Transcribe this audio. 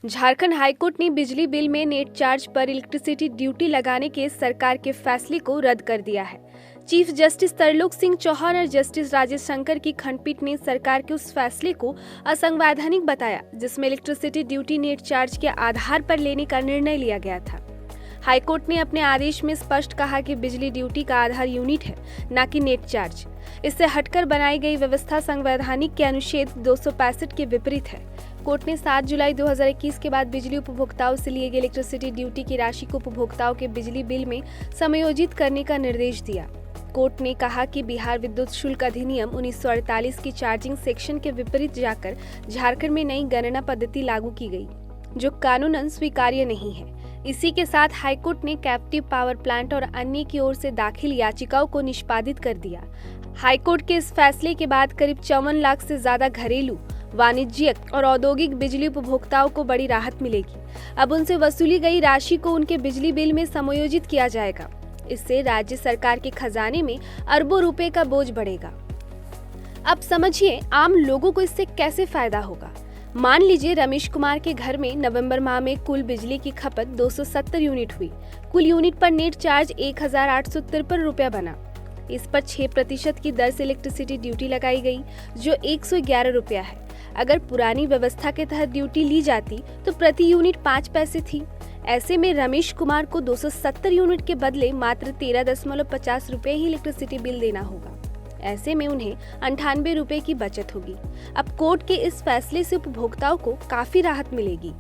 Jharkhand high court ने बिजली bill में नेट चार्ज पर इलेक्ट्रिसिटी ड्यूटी लगाने के सरकार के फैसले को रद्द कर दिया है। चीफ जस्टिस तरलोक सिंह चौहान और जस्टिस राजेश शंकर की खंडपीठ ने सरकार के उस फैसले को असंवैधानिक बताया, जिसमें इलेक्ट्रिसिटी ड्यूटी नेट चार्ज के आधार पर लेने का निर्णय लिया गया था। हाईकोर्ट ने अपने आदेश में स्पष्ट कहा कि बिजली ड्यूटी का आधार यूनिट है, न कि नेट चार्ज। इससे हटकर बनाई गई व्यवस्था संवैधानिक के अनुच्छेद 265 के विपरीत है। कोर्ट ने 7 जुलाई 2021 के बाद बिजली उपभोक्ताओं से लिए गए इलेक्ट्रिसिटी ड्यूटी की राशि को उपभोक्ताओं के बिजली बिल में समायोजित करने का निर्देश दिया। कोर्ट ने कहा कि बिहार विद्युत शुल्क अधिनियम 1948 की चार्जिंग सेक्शन के विपरीत जाकर झारखंड में नई गणना पद्धति लागू की गई, जो कानूनन स्वीकार्य नहीं है। इसी के साथ हाईकोर्ट ने कैप्टिव पावर प्लांट और अन्य की ओर से दाखिल याचिकाओं को निष्पादित कर दिया। हाईकोर्ट के इस फैसले के बाद करीब 54 लाख से ज्यादा घरेलू, वाणिज्यिक और औद्योगिक बिजली उपभोक्ताओं को बड़ी राहत मिलेगी। अब उनसे वसूली गई राशि को उनके बिजली बिल में समायोजित किया जाएगा। इससे राज्य सरकार के खजाने में अरबों रुपए का बोझ बढ़ेगा। अब समझिए आम लोगों को इससे कैसे फायदा होगा। मान लीजिए रमेश कुमार के घर में नवंबर माह में कुल बिजली की खपत 270 यूनिट हुई। कुल यूनिट पर नेट चार्ज 1853 रुपया बना। इस पर 6% की दर से इलेक्ट्रिसिटी ड्यूटी लगाई गई, जो 111 रुपया है। अगर पुरानी व्यवस्था के तहत ड्यूटी ली जाती तो प्रति यूनिट 5 पैसे थी। ऐसे में रमेश कुमार को 270 यूनिट के बदले मात्र 13.50 रुपए ही इलेक्ट्रिसिटी बिल देना होगा। ऐसे में उन्हें 98 रुपए की बचत होगी। अब कोर्ट के इस फैसले से उपभोक्ताओं को काफी राहत मिलेगी।